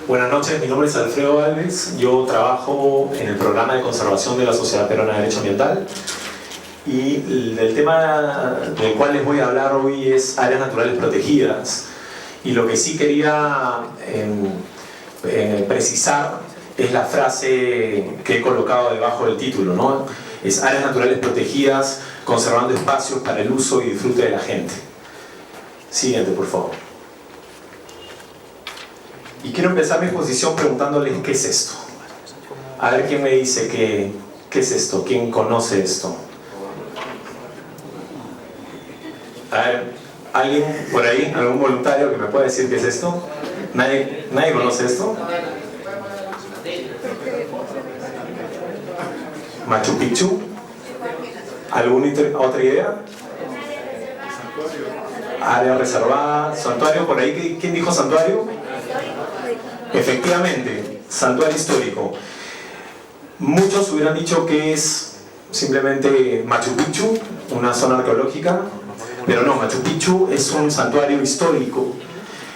Buenas noches, mi nombre es Alfredo Alves, yo trabajo en el programa de conservación de la Sociedad Peruana de Derecho Ambiental y el tema del cual les voy a hablar hoy es áreas naturales protegidas, y lo que sí quería precisar es la frase que he colocado debajo del título, ¿no? Es áreas naturales protegidas, conservando espacios para el uso y disfrute de la gente. Siguiente, por favor. Y quiero empezar mi exposición preguntándoles qué es esto. A ver quién me dice qué es esto, quién conoce esto. A ver, ¿alguien por ahí, algún voluntario que me pueda decir qué es esto? ¿Nadie conoce esto? Machu Picchu. ¿Alguna otra idea? Área reservada, santuario, por ahí, ¿quién dijo santuario? Efectivamente, santuario histórico. Muchos hubieran dicho que es simplemente Machu Picchu, una zona arqueológica, pero no, Machu Picchu es un santuario histórico,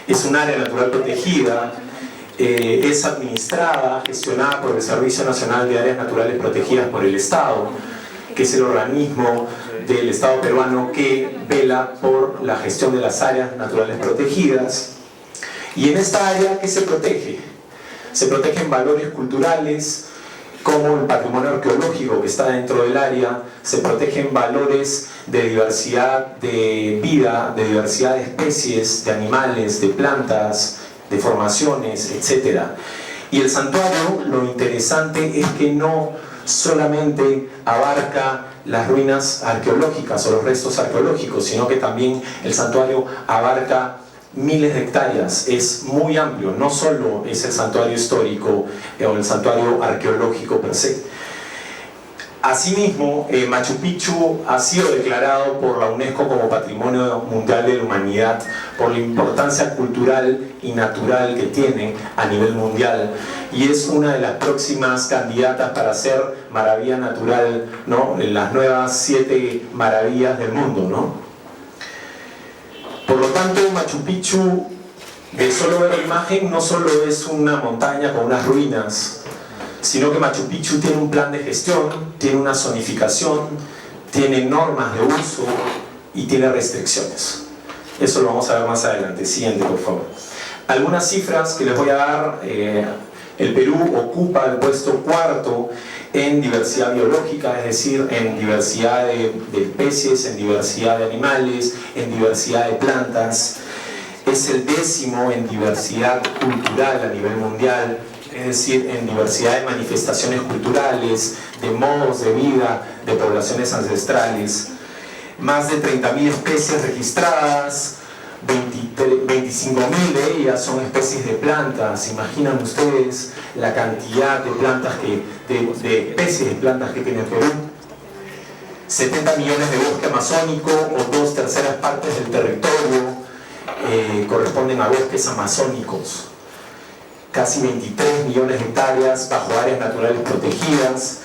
es un área natural protegida, es administrada, gestionada por el Servicio Nacional de Áreas Naturales Protegidas por el Estado, que es el organismo del Estado peruano que vela por la gestión de las áreas naturales protegidas. Y en esta área, ¿qué se protege? Se protegen valores culturales, como el patrimonio arqueológico que está dentro del área, se protegen valores de diversidad de vida, de diversidad de especies, de animales, de plantas, de formaciones, etc. Y el santuario, lo interesante es que no solamente abarca las ruinas arqueológicas o los restos arqueológicos, sino que también el santuario abarca miles de hectáreas, es muy amplio, no solo es el santuario histórico o el santuario arqueológico per se. Asimismo, Machu Picchu ha sido declarado por la UNESCO como Patrimonio Mundial de la Humanidad por la importancia cultural y natural que tiene a nivel mundial, y es una de las próximas candidatas para ser maravilla natural, ¿no?, en las nuevas 7 maravillas del mundo, ¿no? Por lo tanto, Machu Picchu, de solo ver la imagen, no solo es una montaña con unas ruinas, sino que Machu Picchu tiene un plan de gestión, tiene una zonificación, tiene normas de uso y tiene restricciones. Eso lo vamos a ver más adelante. Siguiente, por favor. Algunas cifras que les voy a dar. El Perú ocupa el puesto 4º en diversidad biológica, es decir, en diversidad de especies, en diversidad de animales, en diversidad de plantas. Es el 10º en diversidad cultural a nivel mundial, es decir, en diversidad de manifestaciones culturales, de modos de vida, de poblaciones ancestrales. Más de 30.000 especies registradas, 25.000 de ellas son especies de plantas. Imaginan ustedes la cantidad de plantas de especies de plantas que tiene Perú. 70 millones de bosque amazónico, o 2/3 partes del territorio corresponden a bosques amazónicos. Casi 23 millones de hectáreas bajo áreas naturales protegidas,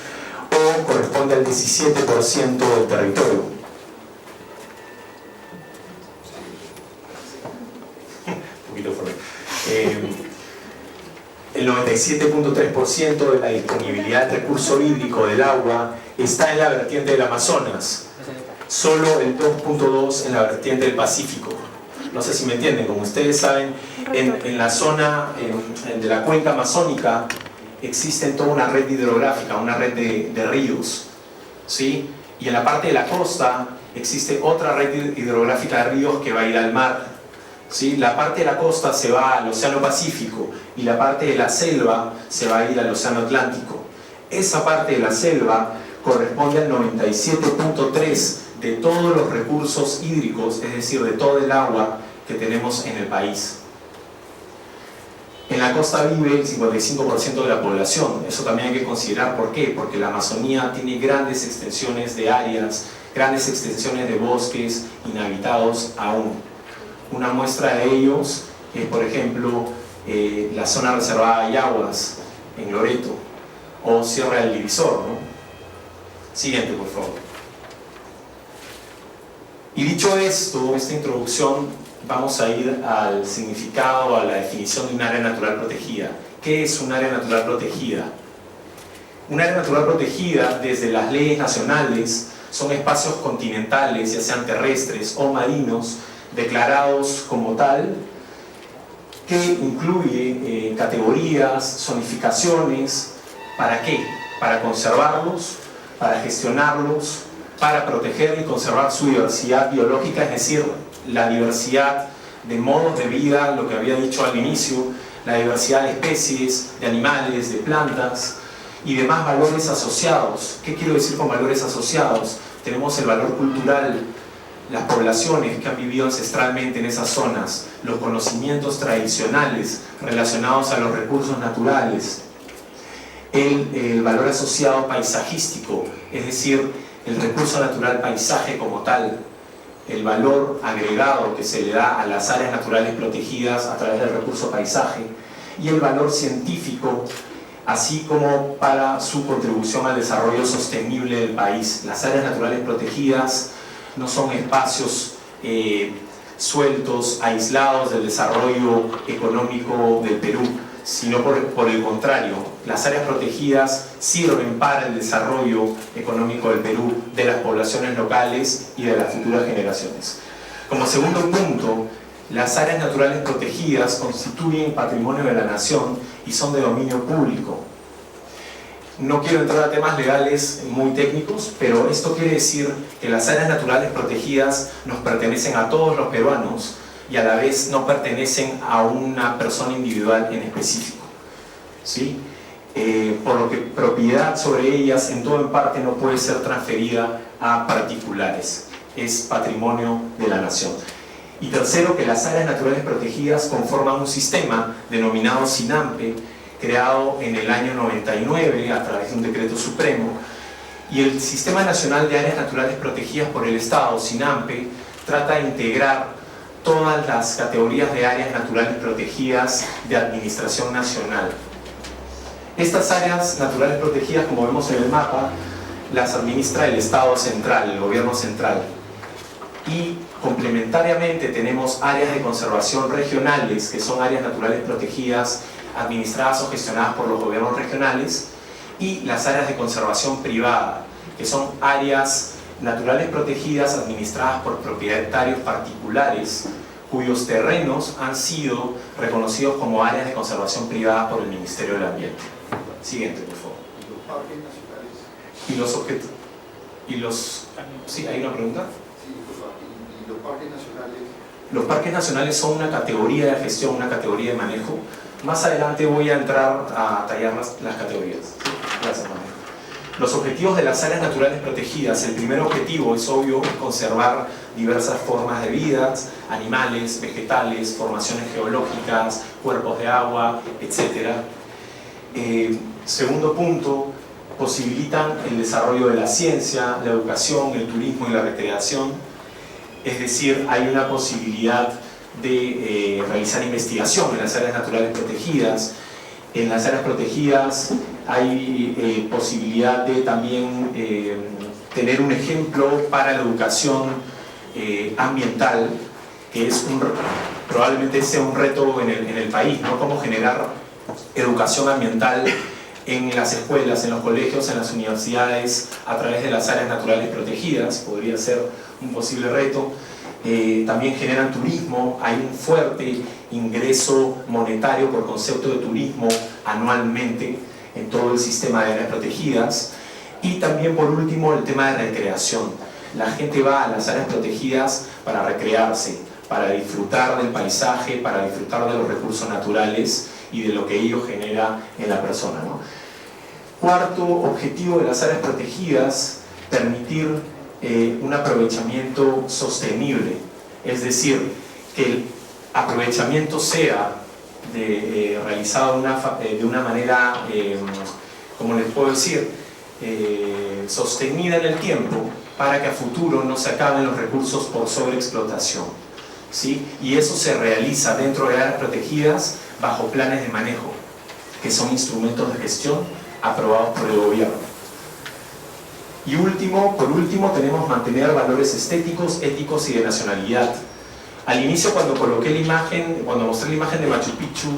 o corresponde al 17% del territorio. El 97.3% de la disponibilidad del recurso hídrico del agua está en la vertiente del Amazonas, solo el 2.2% en la vertiente del Pacífico. No sé si me entienden. Como ustedes saben, en la zona de la cuenca amazónica existe toda una red hidrográfica, una red de ríos, ¿sí? Y en la parte de la costa existe otra red hidrográfica de ríos que va a ir al mar, ¿sí? La parte de la costa se va al Océano Pacífico y la parte de la selva se va a ir al Océano Atlántico. Esa parte de la selva corresponde al 97.3% de todos los recursos hídricos, es decir, de todo el agua que tenemos en el país. En la costa vive el 55% de la población. Eso también hay que considerar. ¿Por qué? Porque la Amazonía tiene grandes extensiones de áreas, grandes extensiones de bosques inhabitados aún. Una muestra de ellos es, por ejemplo, la zona reservada de Yaguas, en Loreto, o Sierra del Divisor, ¿no? Siguiente, por favor. Y dicho esto, esta introducción, vamos a ir al significado, a la definición de un área natural protegida. ¿Qué es un área natural protegida? Un área natural protegida, desde las leyes nacionales, son espacios continentales, ya sean terrestres o marinos, declarados como tal, que incluye categorías, zonificaciones. ¿Para qué? Para conservarlos, para gestionarlos, para proteger y conservar su diversidad biológica, es decir, la diversidad de modos de vida, lo que había dicho al inicio, la diversidad de especies, de animales, de plantas y demás valores asociados. ¿Qué quiero decir con valores asociados? Tenemos el valor cultural, las poblaciones que han vivido ancestralmente en esas zonas, los conocimientos tradicionales relacionados a los recursos naturales, el valor asociado paisajístico, es decir, el recurso natural paisaje como tal, el valor agregado que se le da a las áreas naturales protegidas a través del recurso paisaje, y el valor científico, así como para su contribución al desarrollo sostenible del país. Las áreas naturales protegidas no son espacios sueltos, aislados del desarrollo económico del Perú, sino por el contrario, las áreas protegidas sirven para el desarrollo económico del Perú, de las poblaciones locales y de las futuras generaciones. Como segundo punto, las áreas naturales protegidas constituyen patrimonio de la nación y son de dominio público. No quiero entrar a temas legales muy técnicos, pero esto quiere decir que las áreas naturales protegidas nos pertenecen a todos los peruanos y a la vez no pertenecen a una persona individual en específico, ¿sí? Por lo que propiedad sobre ellas en todo en parte no puede ser transferida a particulares, es patrimonio de la nación. Y tercero, que las áreas naturales protegidas conforman un sistema denominado SINAMPE, creado en el año 99 a través de un decreto supremo, y el Sistema Nacional de Áreas Naturales Protegidas por el Estado, SINAMPE, trata de integrar todas las categorías de áreas naturales protegidas de administración nacional. Estas áreas naturales protegidas, como vemos en el mapa, las administra el Estado central, el gobierno central. Y complementariamente tenemos áreas de conservación regionales, que son áreas naturales protegidas administradas o gestionadas por los gobiernos regionales, y las áreas de conservación privada, que son áreas naturales protegidas administradas por propietarios particulares cuyos terrenos han sido reconocidos como áreas de conservación privada por el Ministerio del Ambiente. Siguiente, por favor. ¿Y los parques nacionales? ¿Y los objetos? ¿Y los...? ¿Sí? ¿Hay una pregunta? Sí, ¿y los parques nacionales? Los parques nacionales son una categoría de gestión, una categoría de manejo. Más adelante voy a entrar a tallar las categorías. ¿Sí? Gracias, Manuel. Los objetivos de las áreas naturales protegidas. El primer objetivo es obvio, es conservar diversas formas de vida, animales, vegetales, formaciones geológicas, cuerpos de agua, etc. Segundo punto, posibilitan el desarrollo de la ciencia, la educación, el turismo y la recreación. Es decir, hay una posibilidad de realizar investigación en las áreas naturales protegidas. En las áreas protegidas hay posibilidad de también tener un ejemplo para la educación ambiental, que es probablemente sea un reto en el país, ¿no? Cómo generar educación ambiental en las escuelas, en los colegios, en las universidades, a través de las áreas naturales protegidas, podría ser un posible reto. También generan turismo, hay un fuerte ingreso monetario por concepto de turismo anualmente en todo el sistema de áreas protegidas. Y también, por último, el tema de recreación. La gente va a las áreas protegidas para recrearse, para disfrutar del paisaje, para disfrutar de los recursos naturales y de lo que ello genera en la persona, ¿no? Cuarto objetivo de las áreas protegidas, permitir un aprovechamiento sostenible, es decir, que el aprovechamiento sea realizado de una manera, como les puedo decir, sostenida en el tiempo, para que a futuro no se acaben los recursos por sobreexplotación, ¿sí? Y eso se realiza dentro de áreas protegidas bajo planes de manejo, que son instrumentos de gestión aprobados por el gobierno. Y por último, tenemos mantener valores estéticos, éticos y de nacionalidad. Al inicio, cuando mostré la imagen de Machu Picchu,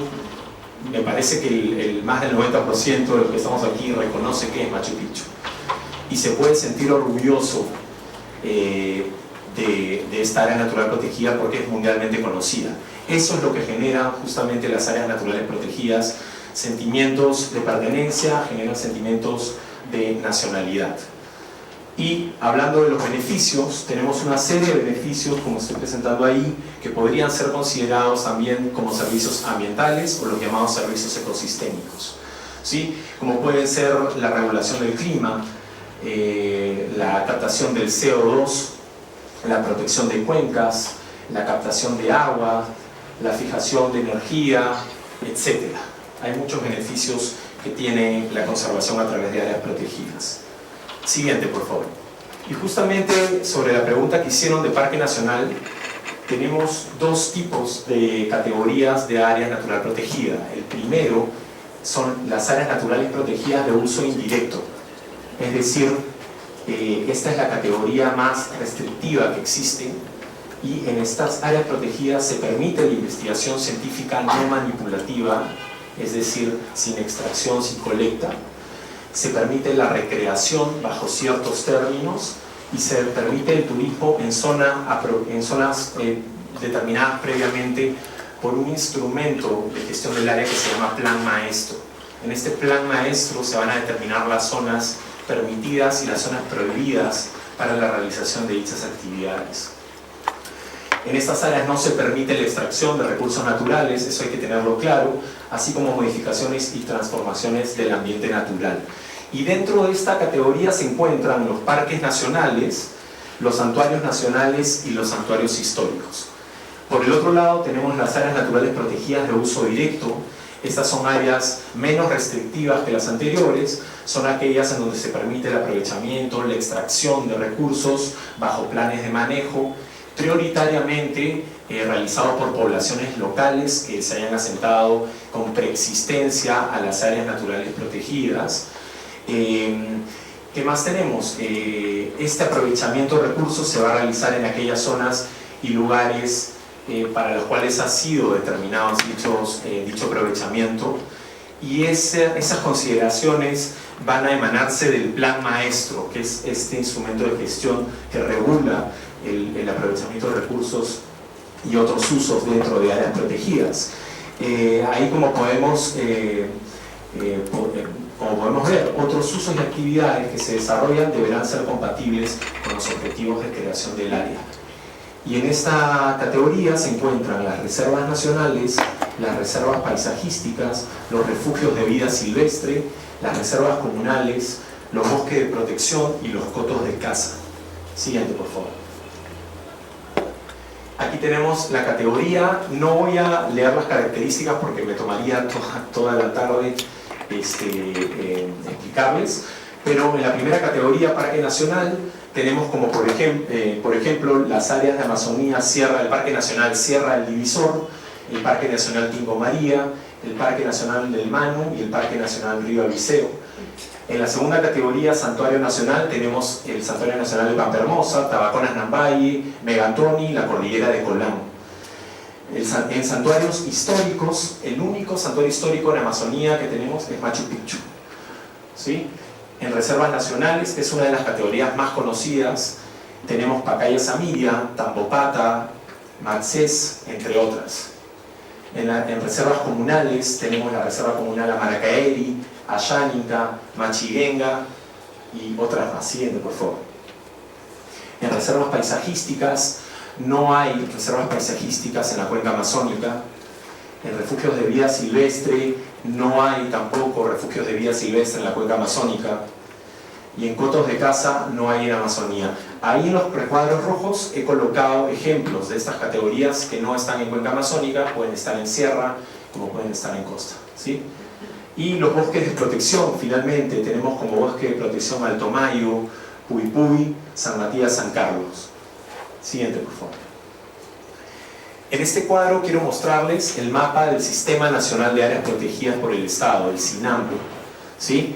me parece que más del 90% de los que estamos aquí reconoce que es Machu Picchu. Y se puede sentir orgulloso de esta área natural protegida porque es mundialmente conocida. Eso es lo que genera justamente las áreas naturales protegidas, sentimientos de pertenencia, generan sentimientos de nacionalidad. Y hablando de los beneficios, tenemos una serie de beneficios, como estoy presentando ahí, que podrían ser considerados también como servicios ambientales o los llamados servicios ecosistémicos, ¿sí? Como pueden ser la regulación del clima, la captación del CO2, la protección de cuencas, la captación de agua, la fijación de energía, etc. Hay muchos beneficios que tiene la conservación a través de áreas protegidas. Siguiente, por favor. Y justamente sobre la pregunta que hicieron de Parque Nacional, tenemos dos tipos de categorías de áreas natural protegida. El primero son las áreas naturales protegidas de uso indirecto. Es decir, esta es la categoría más restrictiva que existe, y en estas áreas protegidas se permite la investigación científica no manipulativa, es decir, sin extracción, sin colecta. Se permite la recreación bajo ciertos términos y se permite el turismo en zonas determinadas previamente por un instrumento de gestión del área que se llama Plan Maestro. En este Plan Maestro se van a determinar las zonas permitidas y las zonas prohibidas para la realización de dichas actividades. En estas áreas no se permite la extracción de recursos naturales, eso hay que tenerlo claro, así como modificaciones y transformaciones del ambiente natural. Y dentro de esta categoría se encuentran los parques nacionales, los santuarios nacionales y los santuarios históricos. Por el otro lado tenemos las áreas naturales protegidas de uso directo. Estas son áreas menos restrictivas que las anteriores, son aquellas en donde se permite el aprovechamiento, la extracción de recursos bajo planes de manejo, prioritariamente realizado por poblaciones locales que se hayan asentado con preexistencia a las áreas naturales protegidas. ¿Qué más tenemos? Este aprovechamiento de recursos se va a realizar en aquellas zonas y lugares para los cuales ha sido determinado dicho aprovechamiento, y esas consideraciones van a emanarse del Plan Maestro, que es este instrumento de gestión que regula el aprovechamiento de recursos y otros usos dentro de áreas protegidas. Ahí como podemos ver, otros usos y actividades que se desarrollan deberán ser compatibles con los objetivos de creación del área. Y en esta categoría se encuentran las reservas nacionales, las reservas paisajísticas, los refugios de vida silvestre, las reservas comunales, los bosques de protección y los cotos de caza. Siguiente, por favor. Aquí tenemos la categoría. No voy a leer las características porque me tomaría toda la tarde explicarles, pero en la primera categoría, Parque Nacional, tenemos como por ejemplo las áreas de Amazonía, el Parque Nacional Sierra del Divisor, el Parque Nacional Tingo María, el Parque Nacional del Manu y el Parque Nacional Río Aviseo. En la segunda categoría, Santuario Nacional, tenemos el Santuario Nacional de Pampa Hermosa, Tabaconas Nambaye, Megatoni y la Cordillera de Colán. En santuarios históricos, el único santuario histórico en Amazonía que tenemos es Machu Picchu, ¿sí? En reservas nacionales, que es una de las categorías más conocidas, tenemos Pacaya Samiria, Tambopata, Maxés, entre otras. En reservas comunales tenemos la Reserva Comunal Amaracaeri, Ayánica, Machiguenga y otras más. Siguiente, por favor. En reservas paisajísticas, no hay reservas paisajísticas en la cuenca amazónica. En refugios de vida silvestre, no hay tampoco refugios de vida silvestre en la cuenca amazónica. Y en cotos de caza no hay en Amazonía. Ahí en los recuadros rojos he colocado ejemplos de estas categorías que no están en cuenca amazónica, pueden estar en sierra, como pueden estar en costa, ¿sí? Y los bosques de protección, finalmente, tenemos como bosque de protección Alto Mayo, Puy, San Matías, San Carlos. Siguiente, por favor. En este cuadro quiero mostrarles el mapa del Sistema Nacional de Áreas Protegidas por el Estado, el SINAMPRO, ¿sí?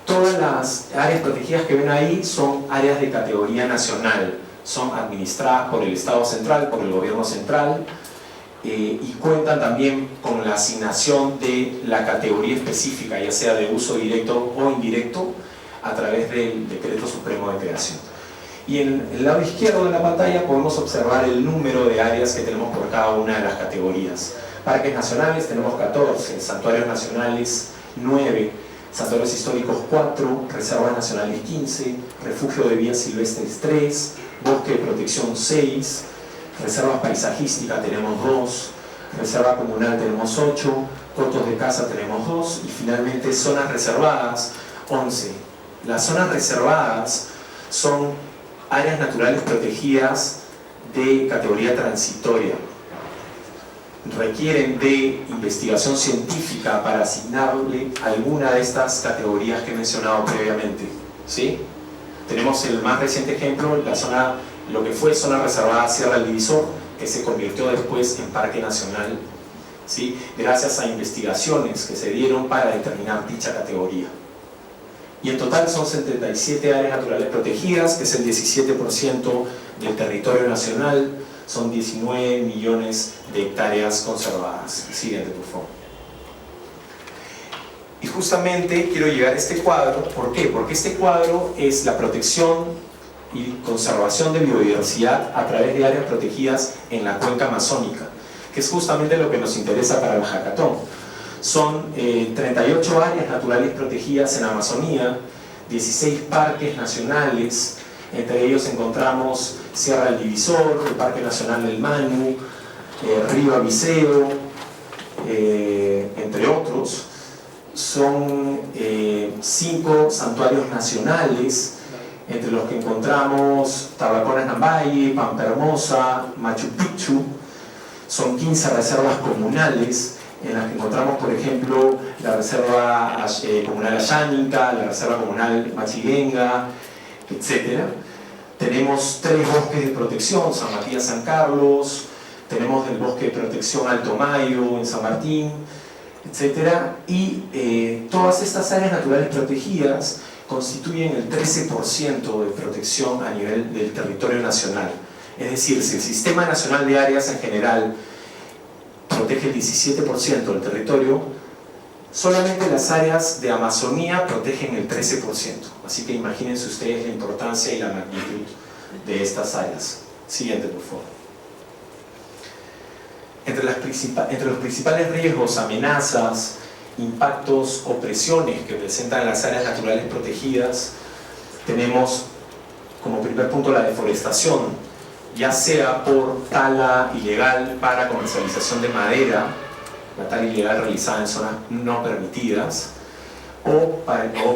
Todas las áreas protegidas que ven ahí son áreas de categoría nacional, son administradas por el Estado central, por el gobierno central, y cuentan también con la asignación de la categoría específica, ya sea de uso directo o indirecto, a través del Decreto Supremo de Creación. Y en el lado izquierdo de la pantalla podemos observar el número de áreas que tenemos por cada una de las categorías. Parques nacionales tenemos 14, santuarios nacionales 9, santuarios históricos 4, reservas nacionales 15, refugio de vías silvestres 3, bosque de protección 6, reservas paisajísticas tenemos 2, reserva comunal tenemos 8, cotos de caza tenemos 2 y finalmente zonas reservadas 11. Las zonas reservadas son áreas naturales protegidas de categoría transitoria. Requieren de investigación científica para asignarle alguna de estas categorías que he mencionado previamente, ¿sí? Tenemos el más reciente ejemplo, la zona, lo que fue zona reservada Sierra del Divisor, que se convirtió después en Parque Nacional, ¿sí? Gracias a investigaciones que se dieron para determinar dicha categoría. Y en total son 77 áreas naturales protegidas, que es el 17% del territorio nacional, son 19 millones de hectáreas conservadas. Siguiente, por favor. Y justamente quiero llegar a este cuadro. ¿Por qué? Porque este cuadro es la protección y conservación de biodiversidad a través de áreas protegidas en la cuenca amazónica, que es justamente lo que nos interesa para el hackathon. Son 38 áreas naturales protegidas en la Amazonía, 16 parques nacionales, entre ellos encontramos Sierra del Divisor, el Parque Nacional del Manu, Río Abiseo, entre otros. Son 5 santuarios nacionales, entre los que encontramos Tabacones Nambaye, Pampa Hermosa, Machu Picchu. Son 15 reservas comunales, en las que encontramos, por ejemplo, la Reserva Comunal Ayánica, la Reserva Comunal Machiguenga, etc. Tenemos 3 bosques de protección, San Matías, San Carlos, tenemos el bosque de protección Alto Mayo en San Martín, etc. Y todas estas áreas naturales protegidas constituyen el 13% de protección a nivel del territorio nacional. Es decir, si el Sistema Nacional de Áreas en general protege el 17% del territorio, solamente las áreas de Amazonía protegen el 13%. Así que imagínense ustedes la importancia y la magnitud de estas áreas. Siguiente, por favor. Entre los principales riesgos, amenazas, impactos o presiones que presentan las áreas naturales protegidas, tenemos como primer punto la deforestación, ya sea por tala ilegal para comercialización de madera, la tala ilegal realizada en zonas no permitidas, o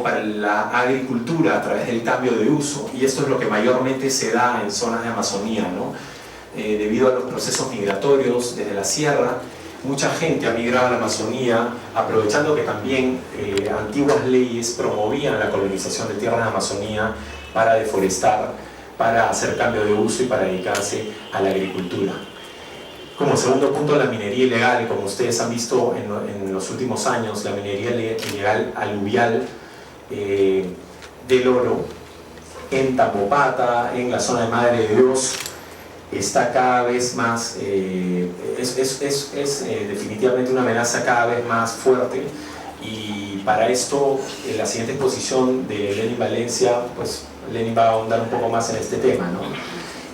para la agricultura a través del cambio de uso, y esto es lo que mayormente se da en zonas de Amazonía, ¿no? Debido a los procesos migratorios desde la sierra, mucha gente ha migrado a la Amazonía, aprovechando que también antiguas leyes promovían la colonización de tierras de Amazonía para deforestar, para hacer cambio de uso y para dedicarse a la agricultura. Como segundo punto, la minería ilegal. Como ustedes han visto en los últimos años, la minería ilegal aluvial del oro en Tambopata, en la zona de Madre de Dios, está cada vez más, es definitivamente una amenaza cada vez más fuerte. Y para esto, en la siguiente exposición de Lenin Valencia, pues Lenin va a ahondar un poco más en este tema, ¿no?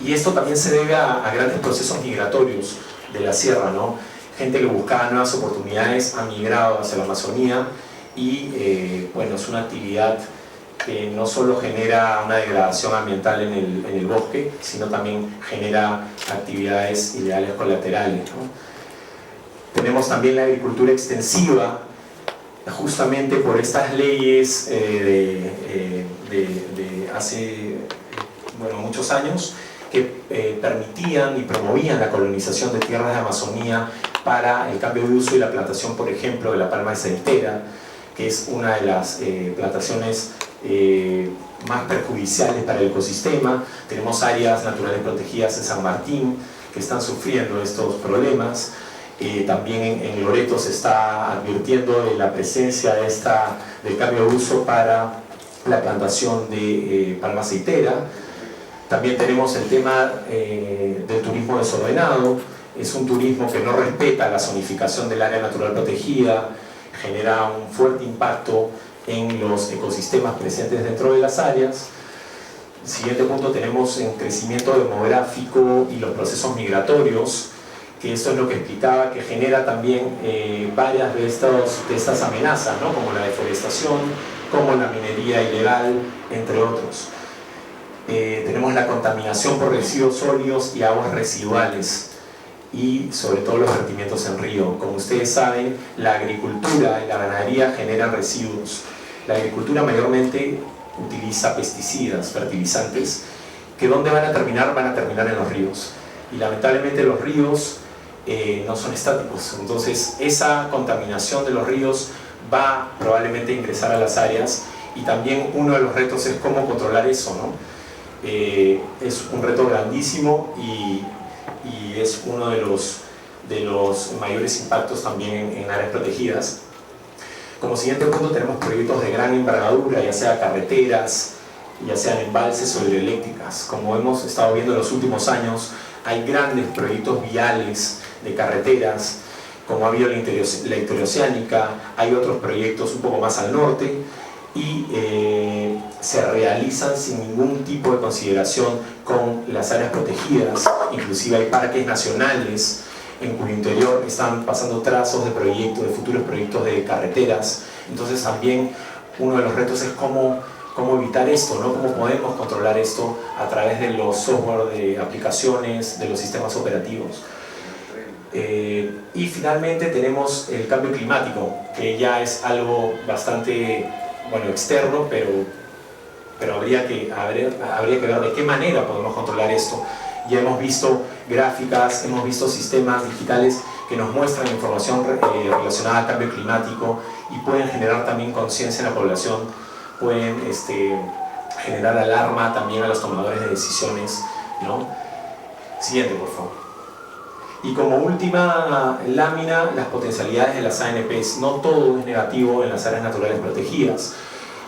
Y esto también se debe a grandes procesos migratorios de la sierra, ¿no? Gente que buscaba nuevas oportunidades ha migrado hacia la Amazonía y bueno, es una actividad que no solo genera una degradación ambiental en el bosque, sino también genera actividades ilegales colaterales, ¿no? Tenemos también la agricultura extensiva, justamente por estas leyes de hace muchos años, que permitían y promovían la colonización de tierras de Amazonía para el cambio de uso y la plantación, por ejemplo, de la palma de aceitera, que es una de las plantaciones más perjudiciales para el ecosistema. Tenemos áreas naturales protegidas en San Martín que están sufriendo estos problemas. También en Loreto se está advirtiendo de la presencia del cambio de uso para la plantación de palma aceitera. También tenemos el tema del turismo desordenado. Es un turismo que no respeta la zonificación del área natural protegida, genera un fuerte impacto en los ecosistemas presentes dentro de las áreas. El siguiente punto tenemos el crecimiento demográfico y los procesos migratorios, que esto es lo que explicaba, que genera también varias de estas amenazas, ¿no? Como la deforestación, como la minería ilegal, entre otros. Tenemos la contaminación por residuos sólidos y aguas residuales, y sobre todo los vertimientos en río. Como ustedes saben, la agricultura y la ganadería generan residuos. La agricultura mayormente utiliza pesticidas, fertilizantes, que ¿dónde van a terminar? Van a terminar en los ríos. Y lamentablemente los ríos no son estáticos, entonces esa contaminación de los ríos va probablemente a ingresar a las áreas, y también uno de los retos es cómo controlar eso, ¿no? Es un reto grandísimo y es uno de los mayores impactos también en áreas protegidas. Como siguiente punto tenemos proyectos de gran envergadura, ya sea carreteras, ya sean embalses o hidroeléctricas. Como hemos estado viendo en los últimos años, hay grandes proyectos viales de carreteras, como ha habido la interoceánica, hay otros proyectos un poco más al norte, y se realizan sin ningún tipo de consideración con las áreas protegidas. Inclusive hay parques nacionales en cuyo interior están pasando trazos de proyectos, de futuros proyectos de carreteras. Entonces también uno de los retos es cómo evitar esto, ¿no? Cómo podemos controlar esto a través de los software de aplicaciones, de los sistemas operativos. Y finalmente tenemos el cambio climático, que ya es algo bastante, bueno, externo, pero habría que ver de qué manera podemos controlar esto. Ya hemos visto gráficas, hemos visto sistemas digitales que nos muestran información relacionada al cambio climático y pueden generar también conciencia en la población, pueden generar alarma también a los tomadores de decisiones, ¿no? Siguiente, por favor. Y como última lámina, las potencialidades de las ANPs. No todo es negativo en las áreas naturales protegidas.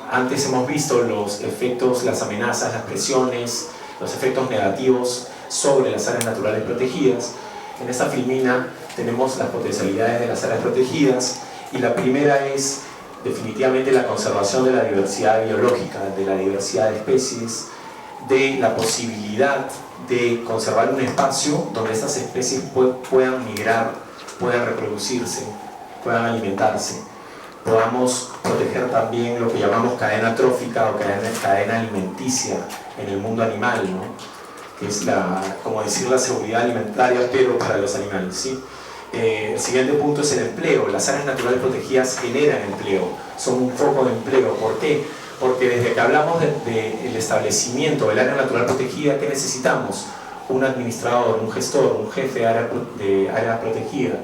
Antes hemos visto los efectos, las amenazas, las presiones, los efectos negativos sobre las áreas naturales protegidas. En esta filmina tenemos las potencialidades de las áreas protegidas, y la primera es definitivamente la conservación de la diversidad biológica, de la diversidad de especies, de la posibilidad de conservar un espacio donde estas especies puedan migrar, puedan reproducirse, puedan alimentarse. Podamos proteger también lo que llamamos cadena trófica o cadena alimenticia en el mundo animal, ¿no? Que es como decir, la seguridad alimentaria, pero para los animales, ¿sí? El siguiente punto es el empleo. Las áreas naturales protegidas generan empleo, son un foco de empleo. ¿Por qué? Porque desde que hablamos del establecimiento del área natural protegida, ¿qué necesitamos? Un administrador, un gestor, un jefe de área protegida.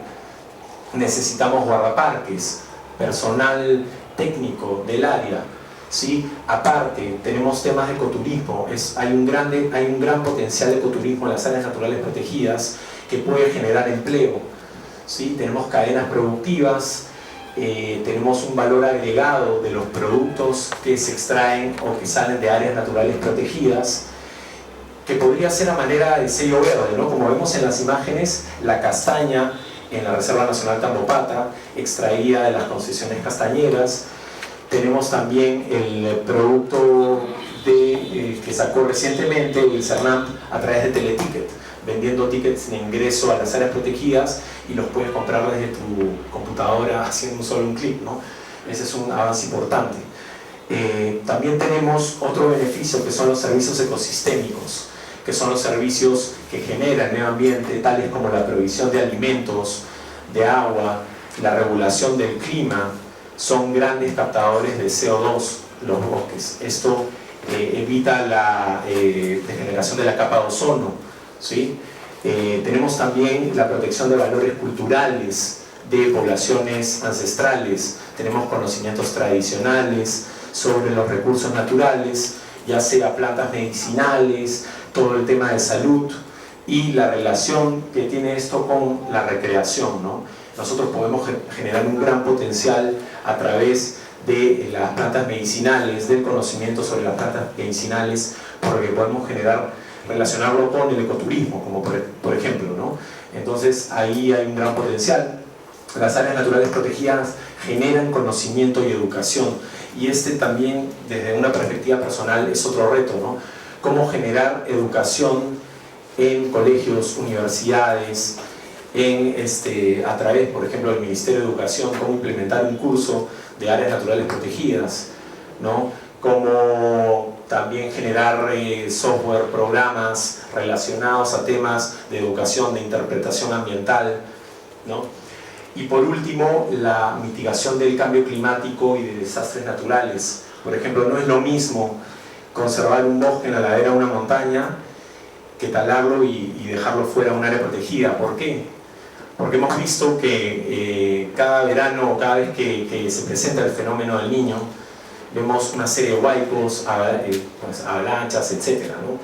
Necesitamos guardaparques, personal técnico del área, ¿sí? Aparte, tenemos temas de ecoturismo. Hay un gran potencial de ecoturismo en las áreas naturales protegidas que puede generar empleo, ¿sí? Tenemos cadenas productivas, tenemos un valor agregado de los productos que se extraen o que salen de áreas naturales protegidas, que podría ser a manera de sello verde, ¿no? Como vemos en las imágenes, la castaña en la Reserva Nacional Tambopata, extraída de las concesiones castañeras. Tenemos también el producto que sacó recientemente el CERNAMP a través de Teleticket, vendiendo tickets de ingreso a las áreas protegidas, y los puedes comprar desde tu computadora haciendo solo un clic, ¿no? Ese es un avance importante. También tenemos otro beneficio, que son los servicios ecosistémicos, que son los servicios que generan medio ambiente, tales como la provisión de alimentos, de agua, la regulación del clima. Son grandes captadores de CO2 los bosques. Esto evita la degeneración de la capa de ozono, ¿sí? Tenemos también la protección de valores culturales de poblaciones ancestrales. Tenemos conocimientos tradicionales sobre los recursos naturales, ya sea plantas medicinales, todo el tema de salud y la relación que tiene esto con la recreación, ¿no? Nosotros podemos generar un gran potencial a través de las plantas medicinales, del conocimiento sobre las plantas medicinales, porque podemos relacionarlo con el ecoturismo, como por ejemplo, ¿no? Entonces ahí hay un gran potencial. Las áreas naturales protegidas generan conocimiento y educación, y este también, desde una perspectiva personal, es otro reto, ¿no? Cómo generar educación en colegios, universidades, a través, por ejemplo, del Ministerio de Educación, cómo implementar un curso de áreas naturales protegidas, ¿no? Cómo también generar software, programas relacionados a temas de educación, de interpretación ambiental, ¿no? Y por último, la mitigación del cambio climático y de desastres naturales. Por ejemplo, no es lo mismo conservar un bosque en la ladera de una montaña que talarlo y dejarlo fuera de un área protegida. ¿Por qué? Porque hemos visto que cada verano o cada vez que se presenta el fenómeno del Niño, vemos una serie de huaicos, avalanchas, etc., ¿no?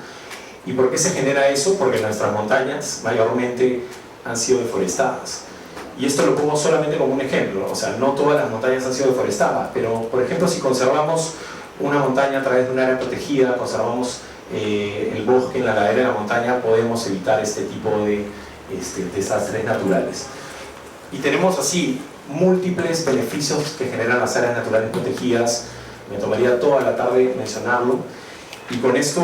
¿Y por qué se genera eso? Porque nuestras montañas mayormente han sido deforestadas. Y esto lo pongo solamente como un ejemplo, o sea, no todas las montañas han sido deforestadas, pero por ejemplo, si conservamos una montaña a través de un área protegida, conservamos el bosque en la ladera de la montaña, podemos evitar este tipo de desastres naturales. Y tenemos así múltiples beneficios que generan las áreas naturales protegidas. Me tomaría toda la tarde mencionarlo. Y con esto,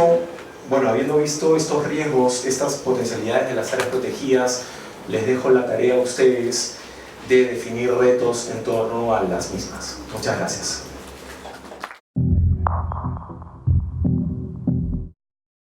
bueno, habiendo visto estos riesgos, estas potencialidades de las áreas protegidas, les dejo la tarea a ustedes de definir retos en torno a las mismas. Muchas gracias.